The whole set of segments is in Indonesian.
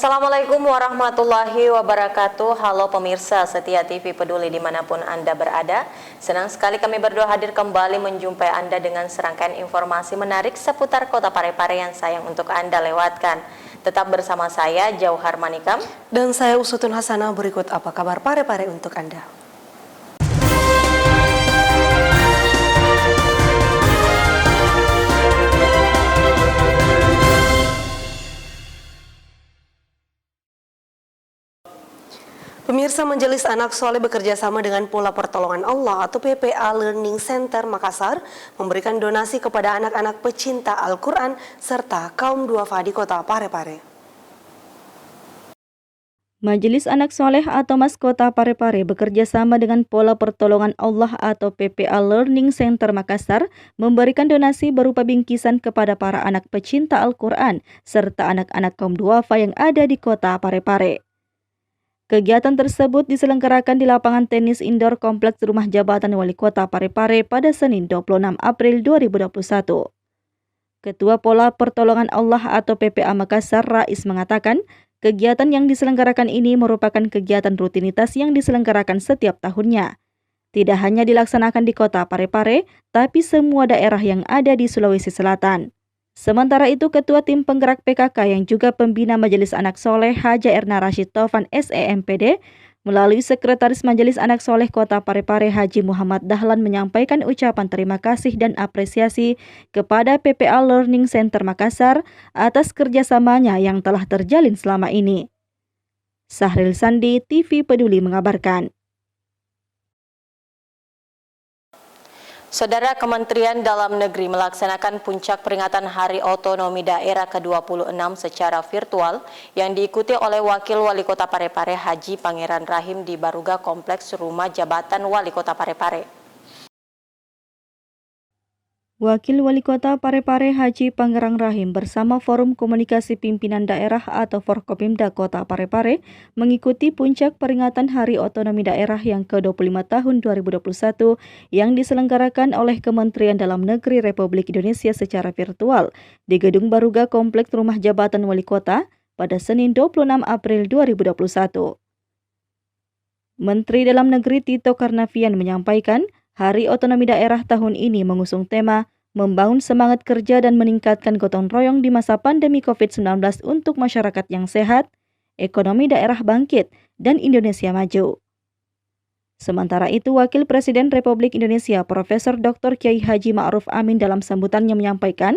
Assalamualaikum warahmatullahi wabarakatuh. Halo pemirsa setia TV Peduli dimanapun Anda berada. Senang sekali kami berdua hadir kembali menjumpai Anda dengan serangkaian informasi menarik seputar Kota Parepare yang sayang untuk Anda lewatkan. Tetap bersama saya Jauhar Manikam dan saya Usutun Hasanah. Berikut apa kabar Parepare untuk Anda. Pemirsa, Majelis Anak Soleh bekerja sama dengan Pola Pertolongan Allah atau PPA Learning Center Makassar memberikan donasi kepada anak-anak pecinta Al-Quran serta kaum duafa di Kota Parepare. Majelis Anak Soleh atau MAS Kota Parepare bekerja sama dengan Pola Pertolongan Allah atau PPA Learning Center Makassar memberikan donasi berupa bingkisan kepada para anak pecinta Al-Quran serta anak-anak kaum duafa yang ada di Kota Parepare. Kegiatan tersebut diselenggarakan di lapangan tenis indoor Kompleks Rumah Jabatan Wali Kota Parepare pada Senin 26 April 2021. Ketua Pola Pertolongan Allah atau PPA Makassar, Rais, mengatakan kegiatan yang diselenggarakan ini merupakan kegiatan rutinitas yang diselenggarakan setiap tahunnya. Tidak hanya dilaksanakan di Kota Parepare, tapi semua daerah yang ada di Sulawesi Selatan. Sementara itu, Ketua Tim Penggerak PKK yang juga pembina Majelis Anak Soleh Haja Erna Rashid Taufan SEMPD melalui Sekretaris Majelis Anak Soleh Kota Parepare Haji Muhammad Dahlan menyampaikan ucapan terima kasih dan apresiasi kepada PPA Learning Center Makassar atas kerjasamanya yang telah terjalin selama ini. Sahril Sandi, TV Peduli mengabarkan. Saudara, Kementerian Dalam Negeri melaksanakan puncak peringatan Hari Otonomi Daerah ke-26 secara virtual yang diikuti oleh Wakil Wali Kota Parepare Haji Pangeran Rahim di Baruga Kompleks Rumah Jabatan Wali Kota Parepare. Wakil Wali Kota Parepare Haji Pangeran Rahim bersama Forum Komunikasi Pimpinan Daerah atau Forkopimda Kota Parepare mengikuti puncak peringatan Hari Otonomi Daerah yang ke-25 tahun 2021 yang diselenggarakan oleh Kementerian Dalam Negeri Republik Indonesia secara virtual di Gedung Baruga Kompleks Rumah Jabatan Wali Kota pada Senin 26 April 2021. Menteri Dalam Negeri Tito Karnavian menyampaikan Hari Otonomi Daerah tahun ini mengusung tema membangun semangat kerja dan meningkatkan gotong royong di masa pandemi COVID-19 untuk masyarakat yang sehat, ekonomi daerah bangkit, dan Indonesia maju. Sementara itu, Wakil Presiden Republik Indonesia Profesor Dr. Kiai Haji Ma'ruf Amin dalam sambutannya menyampaikan,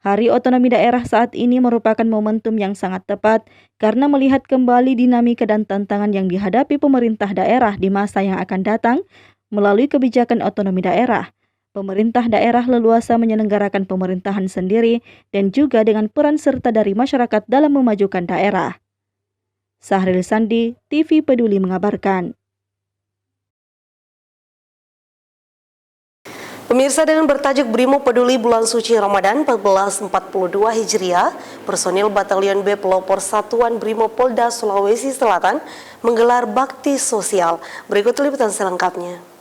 Hari Otonomi Daerah saat ini merupakan momentum yang sangat tepat karena melihat kembali dinamika dan tantangan yang dihadapi pemerintah daerah di masa yang akan datang melalui kebijakan otonomi daerah. Pemerintah daerah leluasa menyelenggarakan pemerintahan sendiri dan juga dengan peran serta dari masyarakat dalam memajukan daerah. Sahril Sandi, TV Peduli mengabarkan. Pemirsa, dengan bertajuk Brimo Peduli Bulan Suci Ramadan 1442 Hijriah, personil Batalion B Pelopor Satuan Brimo Polda Sulawesi Selatan menggelar bakti sosial. Berikut liputan selengkapnya.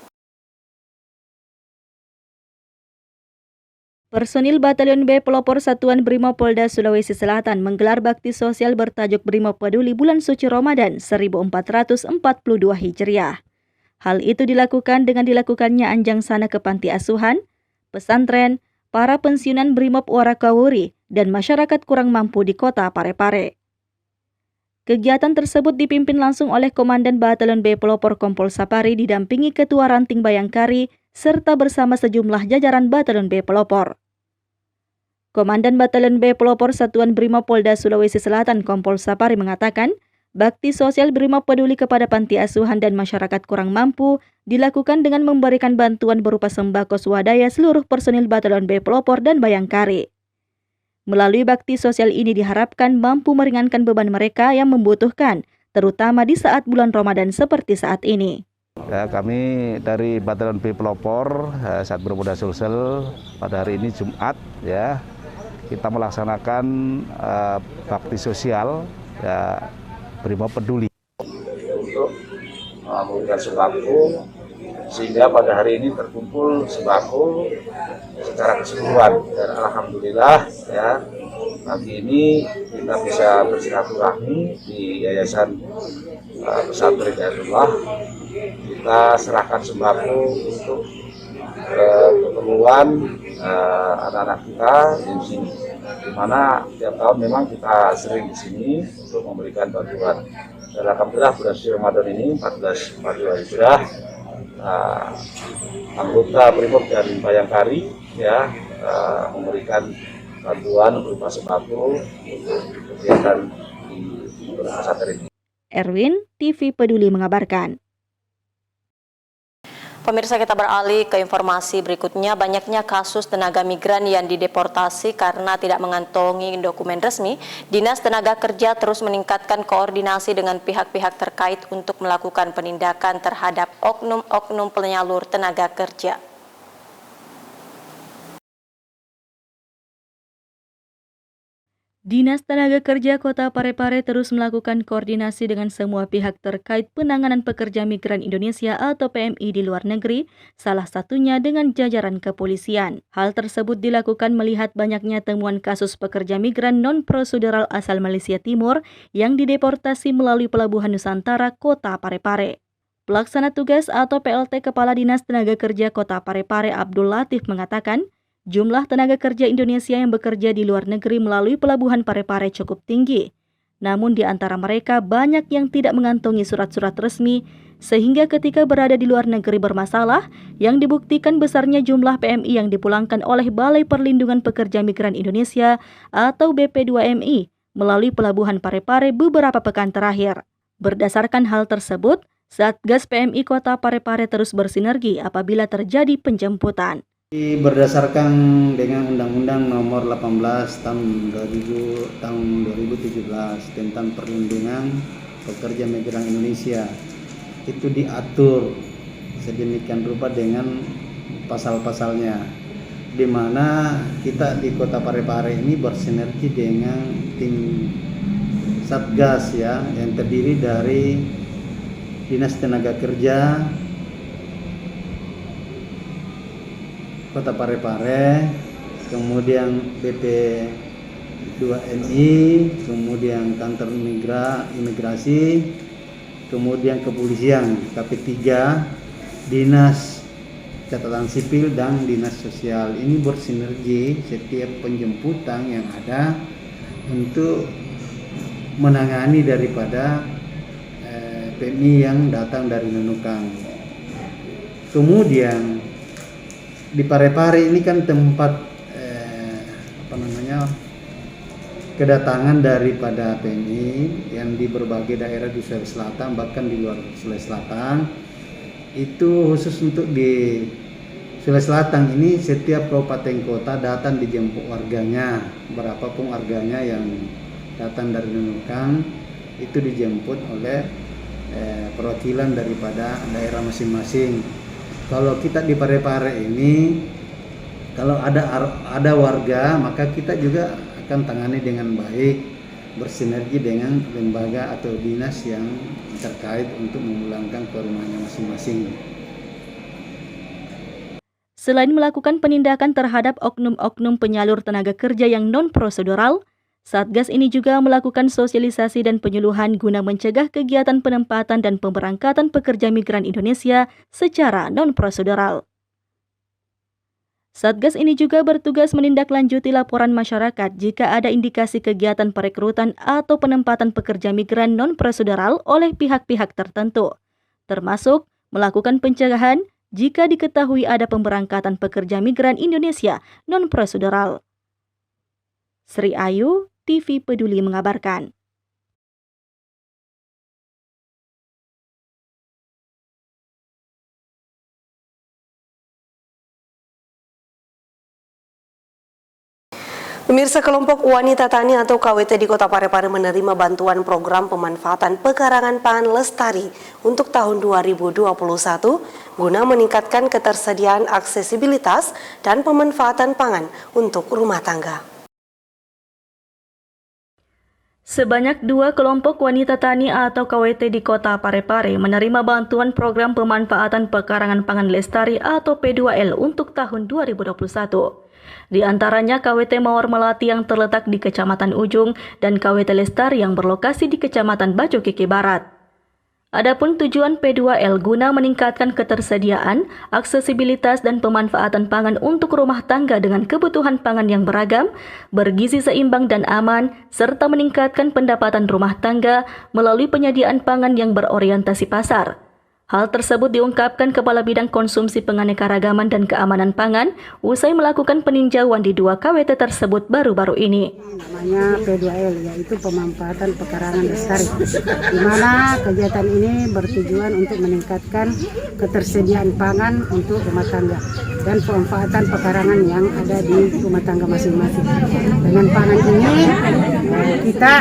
Personil Batalion B Pelopor Satuan Brimo Polda Sulawesi Selatan menggelar bakti sosial bertajuk Brimo Peduli Bulan Suci Ramadan 1442 Hijriah. Hal itu dilakukan dengan dilakukannya anjang sana ke panti asuhan, pesantren, para pensiunan Brimob Warakawuri, dan masyarakat kurang mampu di Kota Parepare. Kegiatan tersebut dipimpin langsung oleh Komandan Batalion B Pelopor Kompol Sapari didampingi Ketua Ranting Bayangkari, serta bersama sejumlah jajaran Batalion B Pelopor. Komandan Batalion B Pelopor Satuan Brimob Polda Sulawesi Selatan Kompol Sapari mengatakan, bakti sosial Brimob peduli kepada panti asuhan dan masyarakat kurang mampu dilakukan dengan memberikan bantuan berupa sembako swadaya seluruh personil Batalion B Pelopor dan Bayangkari. Melalui bakti sosial ini diharapkan mampu meringankan beban mereka yang membutuhkan, terutama di saat bulan Ramadan seperti saat ini. Ya, kami dari Batalion B Pelopor saat Bermuda Sulsel pada hari ini Jumat, ya kita melaksanakan bakti sosial ya, Brimob Peduli untuk memberikan sembako, sehingga pada hari ini terkumpul sembako secara keseluruhan dan alhamdulillah ya pagi ini kita bisa bersilaturahmi di Yayasan Pesantren Hidayatullah. Kita serahkan sembako untuk keperluan anak-anak kita di sini. Di mana tiap tahun memang kita sering di sini untuk memberikan bantuan. Dan alhamdulillah bulan suci Ramadan ini 1442 Hijriah, anggota Brimob dan Bayangkari ya memberikan bantuan berupa sembako untuk kegiatan di pesantren ini. Erwin, TV Peduli mengabarkan. Pemirsa, kita beralih ke informasi berikutnya. Banyaknya kasus tenaga migran yang dideportasi karena tidak mengantongi dokumen resmi. Dinas Tenaga Kerja terus meningkatkan koordinasi dengan pihak-pihak terkait untuk melakukan penindakan terhadap oknum-oknum penyalur tenaga kerja. Dinas Tenaga Kerja Kota Parepare terus melakukan koordinasi dengan semua pihak terkait penanganan pekerja migran Indonesia atau PMI di luar negeri, salah satunya dengan jajaran kepolisian. Hal tersebut dilakukan melihat banyaknya temuan kasus pekerja migran non-prosedural asal Malaysia Timur yang dideportasi melalui Pelabuhan Nusantara Kota Parepare. Pelaksana tugas atau PLT Kepala Dinas Tenaga Kerja Kota Parepare Abdul Latif mengatakan, jumlah tenaga kerja Indonesia yang bekerja di luar negeri melalui Pelabuhan Parepare cukup tinggi. Namun di antara mereka banyak yang tidak mengantongi surat-surat resmi, sehingga ketika berada di luar negeri bermasalah, yang dibuktikan besarnya jumlah PMI yang dipulangkan oleh Balai Perlindungan Pekerja Migran Indonesia atau BP2MI melalui Pelabuhan Parepare beberapa pekan terakhir. Berdasarkan hal tersebut, Satgas PMI Kota Parepare terus bersinergi apabila terjadi penjemputan. Berdasarkan dengan Undang-Undang Nomor 18 Tahun 2017 tentang perlindungan pekerja migran Indonesia, itu diatur sedemikian rupa dengan pasal-pasalnya, di mana kita di Kota Parepare ini bersinergi dengan tim Satgas ya, yang terdiri dari Dinas Tenaga Kerja Kota Parepare, kemudian BP2MI, kemudian kantor imigrasi, kemudian kepolisian, KP3, Dinas Catatan Sipil dan Dinas Sosial. Ini bersinergi setiap penjemputan yang ada untuk menangani daripada PMI yang datang dari Nunukang. Kemudian di Parepare ini kan tempat kedatangan daripada PMI yang di berbagai daerah di Sulawesi Selatan, bahkan di luar Sulawesi Selatan. Itu khusus untuk di Sulawesi Selatan ini, setiap kabupaten kota datang dijemput warganya, berapapun warganya yang datang dari Nunukang itu dijemput oleh perwakilan daripada daerah masing-masing. Kalau kita di Parepare ini, kalau ada warga, maka kita juga akan tangani dengan baik, bersinergi dengan lembaga atau dinas yang terkait untuk memulangkan ke rumahnya masing-masing. Selain melakukan penindakan terhadap oknum-oknum penyalur tenaga kerja yang non-prosedural, Satgas ini juga melakukan sosialisasi dan penyuluhan guna mencegah kegiatan penempatan dan pemberangkatan pekerja migran Indonesia secara non-prosedural. Satgas ini juga bertugas menindaklanjuti laporan masyarakat jika ada indikasi kegiatan perekrutan atau penempatan pekerja migran non-prosedural oleh pihak-pihak tertentu, termasuk melakukan pencegahan jika diketahui ada pemberangkatan pekerja migran Indonesia non-prosedural. Sri Ayu, TV Peduli mengabarkan. Pemirsa, kelompok wanita tani atau KWT di Kota Parepare menerima bantuan program pemanfaatan pekarangan pangan lestari untuk tahun 2021 guna meningkatkan ketersediaan aksesibilitas dan pemanfaatan pangan untuk rumah tangga. Sebanyak 2 kelompok wanita tani atau KWT di Kota Parepare menerima bantuan program pemanfaatan pekarangan pangan lestari atau P2L untuk tahun 2021. Di antaranya KWT Mawar Melati yang terletak di Kecamatan Ujung dan KWT Lestari yang berlokasi di Kecamatan Bajokeke Barat. Adapun tujuan P2L guna meningkatkan ketersediaan, aksesibilitas dan pemanfaatan pangan untuk rumah tangga dengan kebutuhan pangan yang beragam, bergizi seimbang dan aman, serta meningkatkan pendapatan rumah tangga melalui penyediaan pangan yang berorientasi pasar. Hal tersebut diungkapkan Kepala Bidang Konsumsi Penganekaragaman dan Keamanan Pangan usai melakukan peninjauan di 2 KWT tersebut baru-baru ini. Namanya P2L, yaitu pemanfaatan pekarangan lestari, di mana kegiatan ini bertujuan untuk meningkatkan ketersediaan pangan untuk rumah tangga dan pemanfaatan pekarangan yang ada di rumah tangga masing-masing. Dengan pangan ini kita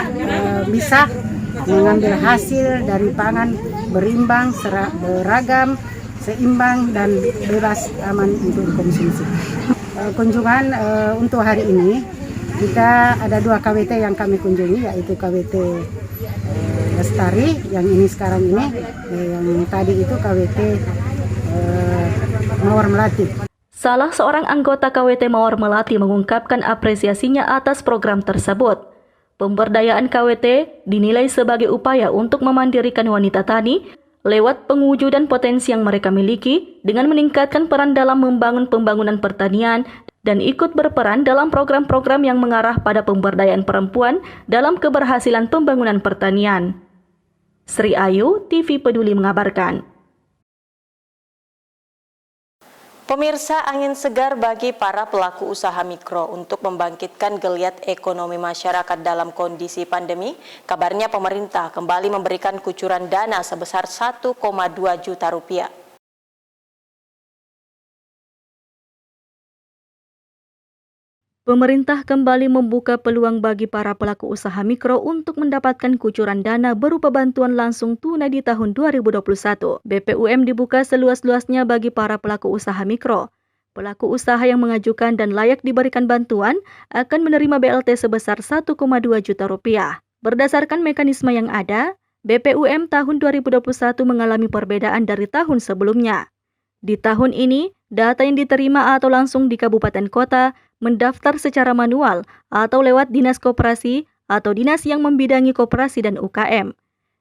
bisa mengambil hasil dari pangan berimbang, beragam, seimbang, dan bebas aman untuk dikonsumsi. Kunjungan untuk hari ini, kita ada 2 KWT yang kami kunjungi, yaitu KWT Lestari, yang ini sekarang ini, yang tadi itu KWT Mawar Melati. Salah seorang anggota KWT Mawar Melati mengungkapkan apresiasinya atas program tersebut. Pemberdayaan KWT dinilai sebagai upaya untuk memandirikan wanita tani lewat pengwujudan potensi yang mereka miliki dengan meningkatkan peran dalam membangun pembangunan pertanian dan ikut berperan dalam program-program yang mengarah pada pemberdayaan perempuan dalam keberhasilan pembangunan pertanian. Sri Ayu, TV Peduli mengabarkan. Pemirsa, angin segar bagi para pelaku usaha mikro untuk membangkitkan geliat ekonomi masyarakat dalam kondisi pandemi. Kabarnya pemerintah kembali memberikan kucuran dana sebesar 1,2 juta rupiah. Pemerintah kembali membuka peluang bagi para pelaku usaha mikro untuk mendapatkan kucuran dana berupa bantuan langsung tunai di tahun 2021. BPUM dibuka seluas-luasnya bagi para pelaku usaha mikro. Pelaku usaha yang mengajukan dan layak diberikan bantuan akan menerima BLT sebesar 1,2 juta rupiah. Berdasarkan mekanisme yang ada, BPUM tahun 2021 mengalami perbedaan dari tahun sebelumnya. Di tahun ini, data yang diterima atau langsung di kabupaten kota mendaftar secara manual atau lewat dinas koperasi atau dinas yang membidangi koperasi dan UKM,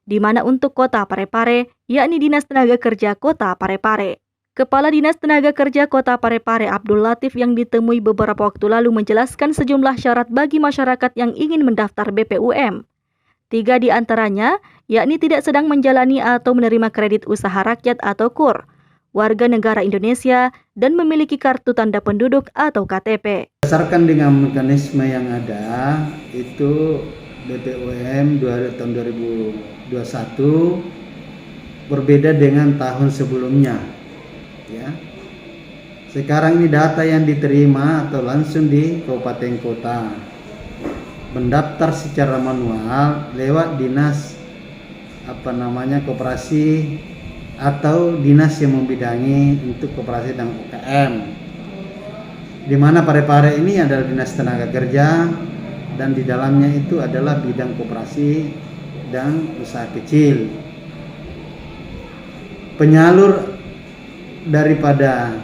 di mana untuk Kota Parepare, yakni Dinas Tenaga Kerja Kota Parepare. Kepala Dinas Tenaga Kerja Kota Parepare Abdul Latif yang ditemui beberapa waktu lalu menjelaskan sejumlah syarat bagi masyarakat yang ingin mendaftar BPUM. 3 di antaranya, yakni tidak sedang menjalani atau menerima kredit usaha rakyat atau KUR, warga negara Indonesia, dan memiliki kartu tanda penduduk atau KTP. Berdasarkan dengan mekanisme yang ada, itu BPUM tahun 2021 berbeda dengan tahun sebelumnya. Ya. Sekarang ini data yang diterima atau langsung di kabupaten kota, mendaftar secara manual lewat dinas koperasi atau dinas yang membidangi untuk koperasi dan UKM, di mana Parepare ini adalah dinas tenaga kerja dan di dalamnya itu adalah bidang koperasi dan usaha kecil. Penyalur daripada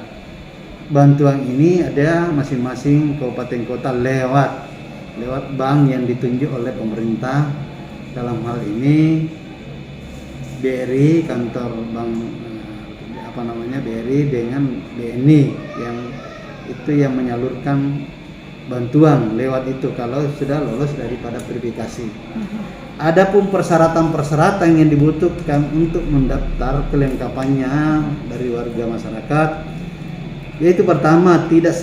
bantuan ini ada masing-masing kabupaten kota lewat bank yang ditunjuk oleh pemerintah, dalam hal ini BRI, kantor bank BRI dengan BNI yang menyalurkan bantuan lewat itu kalau sudah lolos daripada verifikasi. Adapun persyaratan-persyaratan yang dibutuhkan untuk mendaftar kelengkapannya dari warga masyarakat, yaitu pertama tidak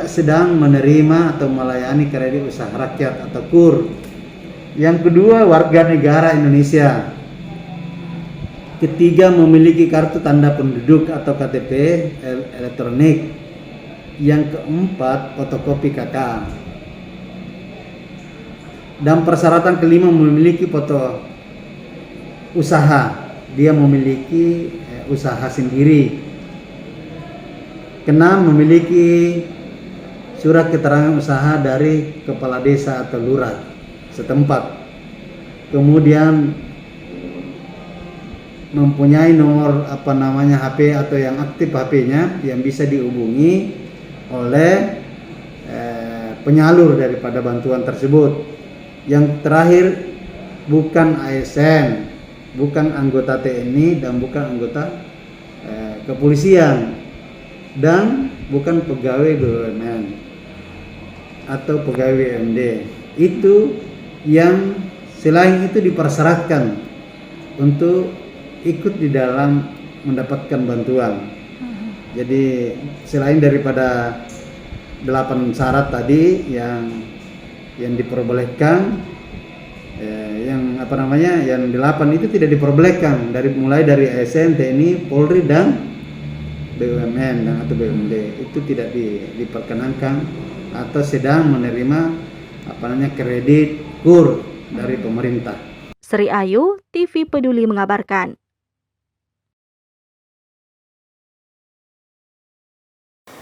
sedang menerima atau melayani kredit usaha rakyat atau KUR. Yang kedua, warga negara Indonesia. Ketiga, memiliki kartu tanda penduduk atau KTP elektronik. Yang keempat, fotokopi KK. Dan persyaratan kelima, memiliki foto usaha. Dia memiliki usaha sendiri. Keenam, memiliki surat keterangan usaha dari kepala desa atau lurah setempat. Kemudian mempunyai nomor HP atau yang aktif HP-nya yang bisa dihubungi oleh penyalur daripada bantuan tersebut. Yang terakhir, bukan ASN, bukan anggota TNI dan bukan anggota kepolisian, dan bukan pegawai BUMN atau pegawai BUMD. Itu yang selain itu dipersyaratkan untuk ikut di dalam mendapatkan bantuan. Jadi selain daripada 8 syarat tadi yang diperbolehkan, yang 8 itu tidak diperbolehkan, mulai dari ASN, TNI, Polri dan BUMN dan atau BUMD itu tidak diperkenankan atau sedang menerima kredit KUR dari pemerintah. Sri Ayu, TV Peduli mengabarkan.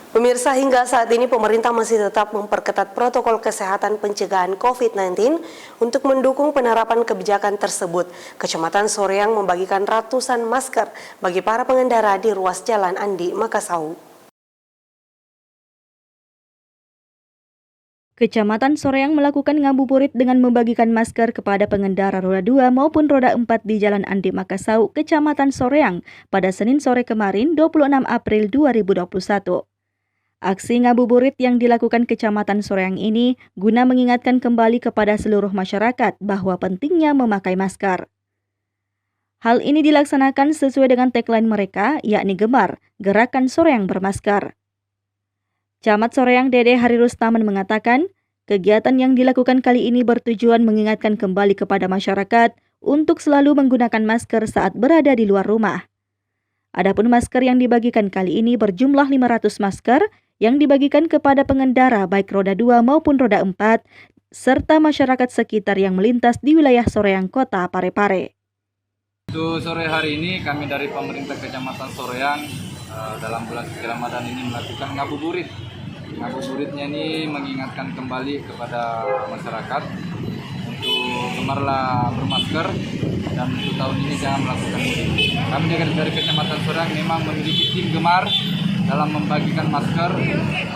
Pemirsa, hingga saat ini pemerintah masih tetap memperketat protokol kesehatan pencegahan COVID-19 untuk mendukung penerapan kebijakan tersebut. Kecamatan Soreang membagikan ratusan masker bagi para pengendara di ruas jalan Andi Makassau. Kecamatan Soreang melakukan ngabuburit dengan membagikan masker kepada pengendara roda 2 maupun roda 4 di Jalan Andi Makassau, Kecamatan Soreang pada Senin sore kemarin 26 April 2021. Aksi ngabuburit yang dilakukan Kecamatan Soreang ini guna mengingatkan kembali kepada seluruh masyarakat bahwa pentingnya memakai masker. Hal ini dilaksanakan sesuai dengan tagline mereka, yakni Gemar, Gerakan Soreang Bermasker. Camat Soreang Dede Hari Rustaman mengatakan, kegiatan yang dilakukan kali ini bertujuan mengingatkan kembali kepada masyarakat untuk selalu menggunakan masker saat berada di luar rumah. Adapun masker yang dibagikan kali ini berjumlah 500 masker yang dibagikan kepada pengendara baik roda 2 maupun roda 4 serta masyarakat sekitar yang melintas di wilayah Soreang Kota Parepare. Untuk sore hari ini kami dari pemerintah Kecamatan Soreang dalam bulan suci Ramadan ini melakukan ngabuburit. Ngabuburitnya ini mengingatkan kembali kepada masyarakat untuk gemarlah bermasker dan untuk tahun ini jangan melakukan mudik. Kami dari Kecamatan Soreang memang memiliki tim Gemar dalam membagikan masker,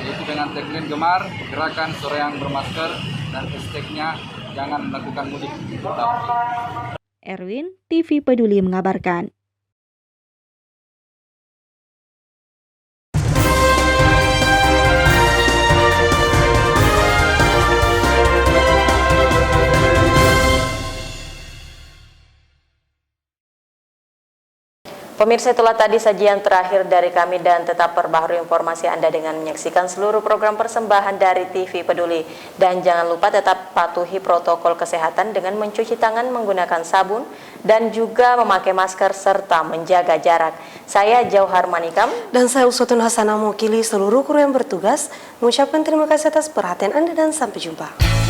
yaitu dengan tagline Gemar, Gerakan Soreang Bermasker, dan hashtagnya jangan melakukan mudik untuk tahun ini. Erwin, TV Peduli mengabarkan. Pemirsa, itulah tadi sajian terakhir dari kami dan tetap perbaharui informasi Anda dengan menyaksikan seluruh program persembahan dari TV Peduli. Dan jangan lupa tetap patuhi protokol kesehatan dengan mencuci tangan menggunakan sabun dan juga memakai masker serta menjaga jarak. Saya Jauhar Manikam Dan saya Uswatun Hasanah mewakili seluruh kru yang bertugas mengucapkan terima kasih atas perhatian Anda dan sampai jumpa.